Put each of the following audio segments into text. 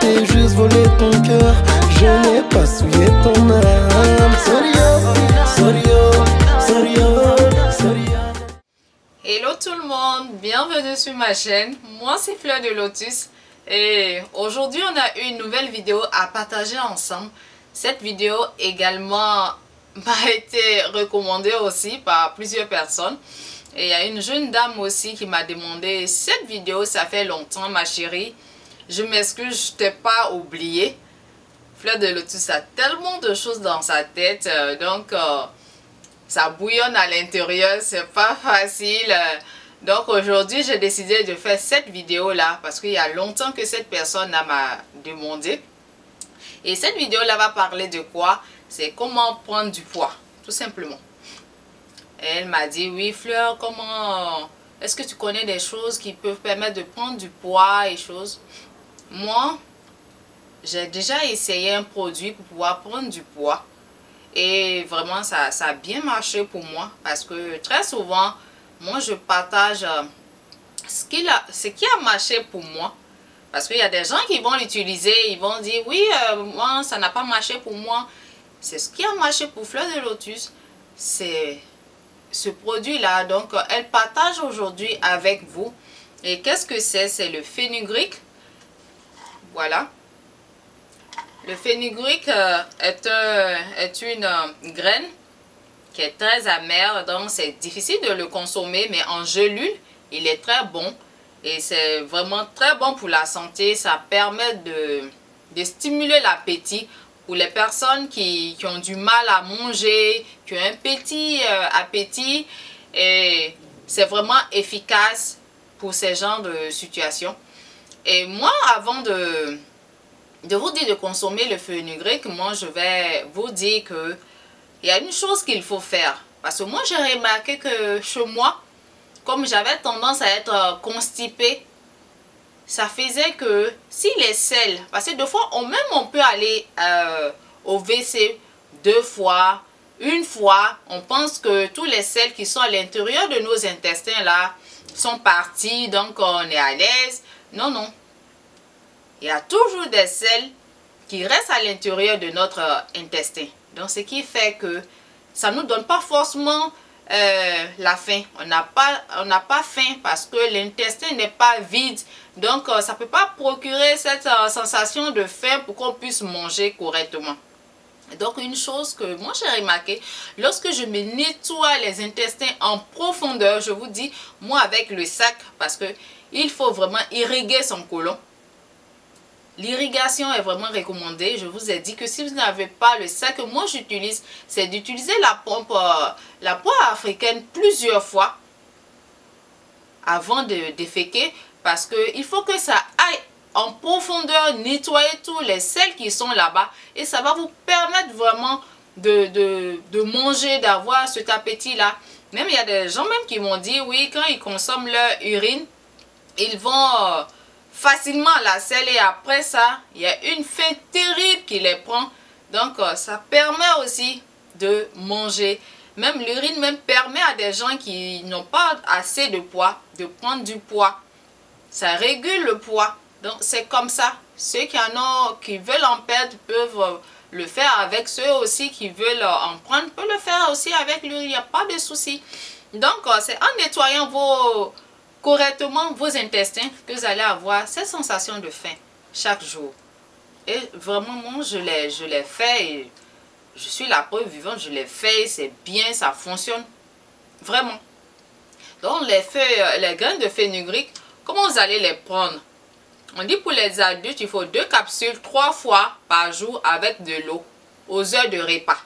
t'ai juste volé ton cœur. Je n'ai pas souillé ton âme. Sorry, sorry. Hello tout le monde, bienvenue sur ma chaîne. Moi c'est Fleur de Lotus et aujourd'hui on a une nouvelle vidéo à partager ensemble. Cette vidéo également m'a été recommandée aussi par plusieurs personnes. Et il y a une jeune dame aussi qui m'a demandé cette vidéo, ça fait longtemps ma chérie. Je m'excuse, je t'ai pas oublié. Fleur de Lotus a tellement de choses dans sa tête, donc ça bouillonne à l'intérieur, c'est pas facile. Donc aujourd'hui j'ai décidé de faire cette vidéo là parce qu'il y a longtemps que cette personne m'a demandé. Et cette vidéo là va parler de quoi? C'est comment prendre du poids, tout simplement. Elle m'a dit, oui Fleur, comment est-ce que tu connais des choses qui peuvent permettre de prendre du poids et choses? Moi, j'ai déjà essayé un produit pour pouvoir prendre du poids. Et vraiment, ça a bien marché pour moi. Parce que très souvent, moi je partage ce qui a marché pour moi. Parce qu'il y a des gens qui vont l'utiliser, ils vont dire, oui, moi ça n'a pas marché pour moi. C'est ce qui a marché pour Fleur de Lotus. C'est ce produit-là. Donc, elle partage aujourd'hui avec vous. Et qu'est-ce que c'est? C'est le fenugrec. Voilà. Le fenugrec est une graine qui est très amère. Donc, c'est difficile de le consommer. Mais en gelule, il est très bon. Et c'est vraiment très bon pour la santé. Ça permet de stimuler l'appétit. Pour les personnes qui ont du mal à manger, qui ont un petit appétit, et c'est vraiment efficace pour ces genres de situations. Et moi, avant de vous dire de consommer le fenugrec, moi je vais vous dire que il y a une chose qu'il faut faire. Parce que moi j'ai remarqué que chez moi, comme j'avais tendance à être constipée, ça faisait que si les selles, parce que deux fois, on peut aller au WC 2 fois, une fois, on pense que tous les selles qui sont à l'intérieur de nos intestins là sont partis, donc on est à l'aise. Non, non. Il y a toujours des selles qui restent à l'intérieur de notre intestin. Donc ce qui fait que ça ne nous donne pas forcément la faim. On n'a pas faim parce que l'intestin n'est pas vide. Donc ça ne peut pas procurer cette sensation de faim pour qu'on puisse manger correctement. Donc une chose que moi j'ai remarqué, lorsque je me nettoie les intestins en profondeur, je vous dis, moi avec le sac, parce que il faut vraiment irriguer son côlon. L'irrigation est vraiment recommandée. Je vous ai dit que si vous n'avez pas le sac que moi j'utilise, c'est d'utiliser la pompe africaine plusieurs fois avant de déféquer, parce qu'il faut que ça aille en profondeur, nettoyer tous les sels qui sont là-bas, et ça va vous permettre vraiment de manger, d'avoir cet appétit-là. Même il y a des gens même qui m'ont dit, oui, quand ils consomment leur urine, ils vont facilement la selle, et après ça, il y a une faim terrible qui les prend. Donc, ça permet aussi de manger. Même l'urine même permet à des gens qui n'ont pas assez de poids de prendre du poids. Ça régule le poids. Donc, c'est comme ça. Ceux qui veulent en perdre peuvent le faire avec ceux aussi qui veulent en prendre, peuvent le faire aussi avec l'urine. Il n'y a pas de souci. Donc, c'est en nettoyant correctement vos intestins que vous allez avoir cette sensation de faim chaque jour. Et vraiment, moi, je l'ai fait et je suis la preuve vivante, je l'ai fait, c'est bien, ça fonctionne vraiment. Donc, les graines de fenugrec, comment vous allez les prendre? On dit pour les adultes, il faut 2 capsules 3 fois par jour avec de l'eau aux heures de repas.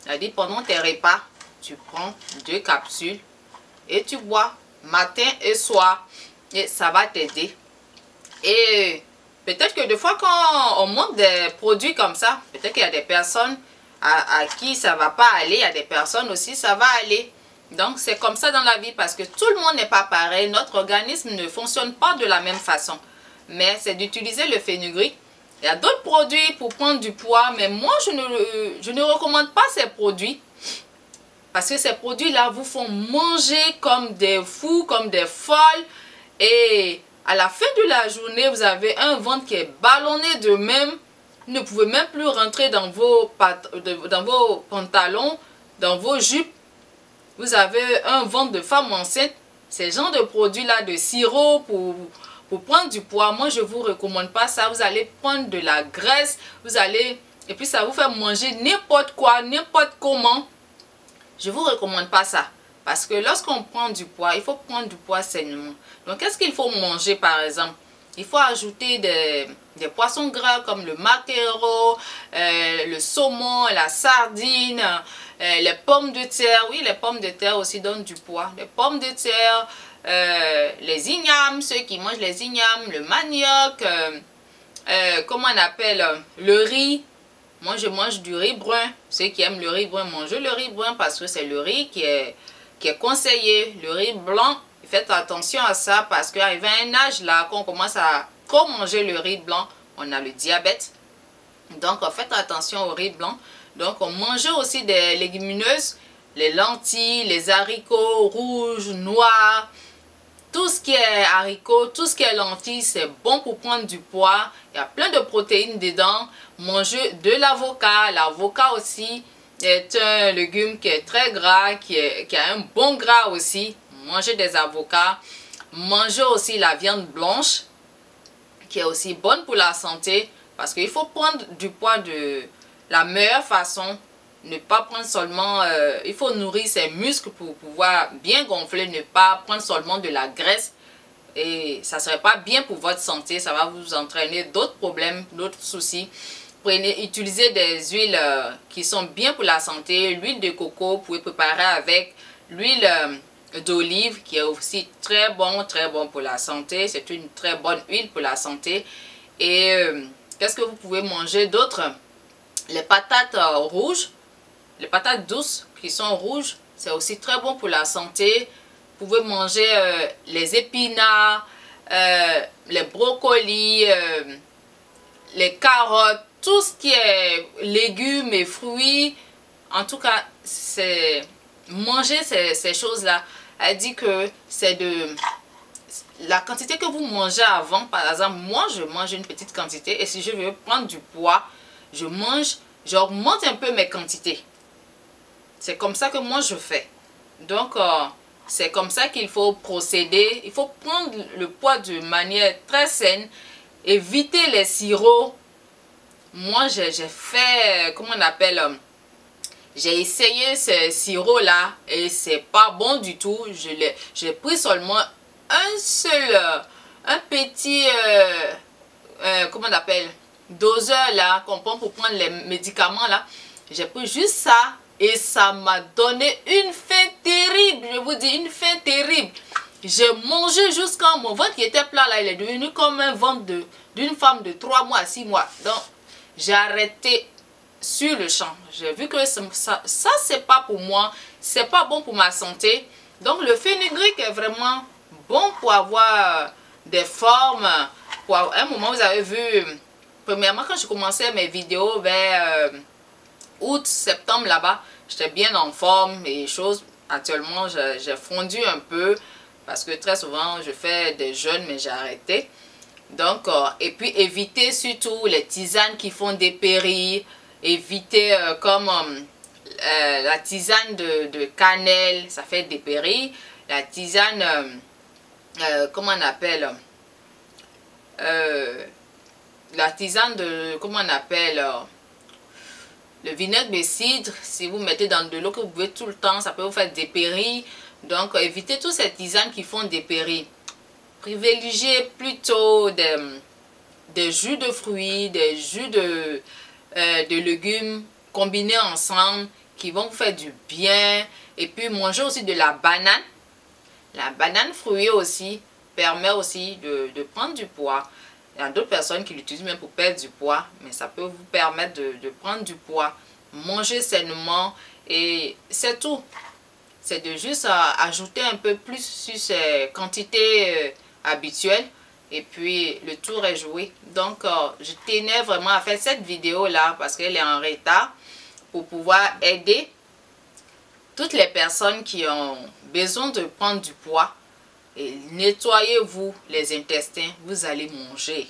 C'est-à-dire pendant tes repas, tu prends 2 capsules et tu bois matin et soir, et ça va t'aider. Et peut-être que des fois quand on monte des produits comme ça, peut-être qu'il y a des personnes à qui ça va pas aller, il y a des personnes aussi ça va aller. Donc c'est comme ça dans la vie, parce que tout le monde n'est pas pareil, notre organisme ne fonctionne pas de la même façon. Mais c'est d'utiliser le fenugrec. Il y a d'autres produits pour prendre du poids, mais moi je ne recommande pas ces produits. Parce que ces produits-là vous font manger comme des fous, comme des folles. Et à la fin de la journée, vous avez un ventre qui est ballonné de même. Vous ne pouvez même plus rentrer dans vos pantalons, dans vos jupes. Vous avez un ventre de femme enceinte. Ces genres de produits-là, de sirop pour prendre du poids, moi je ne vous recommande pas ça. Vous allez prendre de la graisse, et puis ça vous fait manger n'importe quoi, n'importe comment. Je ne vous recommande pas ça. Parce que lorsqu'on prend du poids, il faut prendre du poids sainement. Donc qu'est-ce qu'il faut manger par exemple? Il faut ajouter des poissons gras comme le maquereau, le saumon, la sardine, les pommes de terre. Oui, les pommes de terre aussi donnent du poids. Les pommes de terre, les ignames, ceux qui mangent les ignames, le manioc, comment on appelle, le riz. Moi, je mange du riz brun. Ceux qui aiment le riz brun, mangez le riz brun parce que c'est le riz qui est conseillé. Le riz blanc, faites attention à ça parce qu'arrivé à un âge là, quand on commence à trop manger le riz blanc, on a le diabète. Donc, faites attention au riz blanc. Donc, on mange aussi des légumineuses, les lentilles, les haricots rouges, noirs. Tout ce qui est haricots, tout ce qui est lentilles, c'est bon pour prendre du poids. Il y a plein de protéines dedans. Mangez de l'avocat. L'avocat aussi est un légume qui est très gras, qui a un bon gras aussi. Mangez des avocats. Mangez aussi la viande blanche, qui est aussi bonne pour la santé. Parce qu'il faut prendre du poids de la meilleure façon. Ne pas prendre seulement, il faut nourrir ses muscles pour pouvoir bien gonfler, ne pas prendre seulement de la graisse. Et ça ne serait pas bien pour votre santé, ça va vous entraîner d'autres problèmes, d'autres soucis. Utilisez des huiles qui sont bien pour la santé. L'huile de coco, vous pouvez préparer avec l'huile d'olive qui est aussi très bon pour la santé. C'est une très bonne huile pour la santé. Et qu'est-ce que vous pouvez manger d'autre? Les patates rouges. Les patates douces qui sont rouges, c'est aussi très bon pour la santé. Vous pouvez manger les épinards, les brocolis, les carottes, tout ce qui est légumes et fruits. En tout cas, manger ces choses-là. Elle dit que c'est de la quantité que vous mangez avant. Par exemple, moi, je mange une petite quantité et si je veux prendre du poids, j'augmente un peu mes quantités. C'est comme ça que moi je fais. Donc, c'est comme ça qu'il faut procéder. Il faut prendre le poids de manière très saine. Éviter les sirops. Moi, j'ai fait, comment on appelle, j'ai essayé ce sirop-là et c'est pas bon du tout. J'ai pris seulement un petit, comment on appelle, doseur là, qu'on prend pour prendre les médicaments là. J'ai pris juste ça. Et ça m'a donné une faim terrible. Je vous dis, une faim terrible. J'ai mangé jusqu'à mon ventre qui était plat là. Il est devenu comme un ventre d'une femme de 3 mois à 6 mois. Donc, j'ai arrêté sur le champ. J'ai vu que ça c'est pas pour moi. C'est pas bon pour ma santé. Donc, le fenugrec est vraiment bon pour avoir des formes. Pour avoir, à un moment, vous avez vu, premièrement, quand je commençais mes vidéos vers août, septembre là-bas, j'étais bien en forme et choses. Actuellement, j'ai fondu un peu parce que très souvent, je fais des jeûnes, mais j'ai arrêté. Donc, et puis éviter surtout les tisanes qui font dépérir. Éviter comme la tisane de cannelle, ça fait dépérir. La tisane, comment on appelle, la tisane de, comment on appelle, le vinaigre de cidre, si vous mettez dans de l'eau que vous buvez tout le temps, ça peut vous faire dépérir. Donc, évitez toutes ces tisanes qui font dépérir. Privilégiez plutôt des jus de fruits, des jus de légumes combinés ensemble qui vont vous faire du bien. Et puis, mangez aussi de la banane. La banane fruitée aussi permet aussi de prendre du poids. Il y a d'autres personnes qui l'utilisent même pour perdre du poids, mais ça peut vous permettre de prendre du poids. Mangez sainement et c'est tout. C'est de juste ajouter un peu plus sur ces quantités habituelles et puis le tour est joué. Donc, je tenais vraiment à faire cette vidéo là parce qu'elle est en retard pour pouvoir aider toutes les personnes qui ont besoin de prendre du poids. Et nettoyez-vous les intestins, vous allez manger.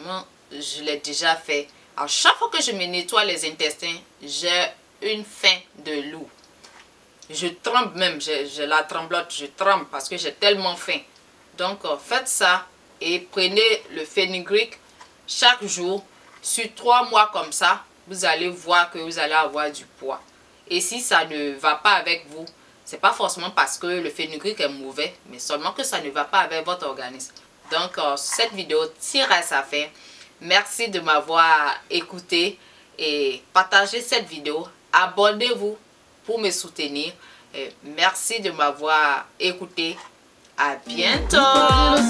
Moi, je l'ai déjà fait. À chaque fois que je me nettoie les intestins, j'ai une faim de loup. Je tremble même, j'ai la tremblote, je tremble parce que j'ai tellement faim. Donc, faites ça et prenez le fenugrec chaque jour. Sur 3 mois comme ça, vous allez voir que vous allez avoir du poids. Et si ça ne va pas avec vous, c'est pas forcément parce que le fenugrec est mauvais, mais seulement que ça ne va pas avec votre organisme. Donc, cette vidéo tire à sa fin. Merci de m'avoir écouté et partagez cette vidéo. Abonnez-vous pour me soutenir. Et merci de m'avoir écouté. À bientôt.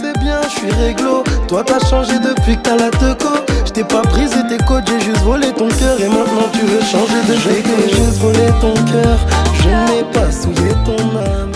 C'est bien, je suis réglo. Toi t'as changé depuis que t'as la teco. Je t'ai pas brisé tes côtes, j'ai juste volé ton cœur. Et maintenant tu veux changer de déco. J'ai juste volé ton cœur, je n'ai pas souillé ton âme.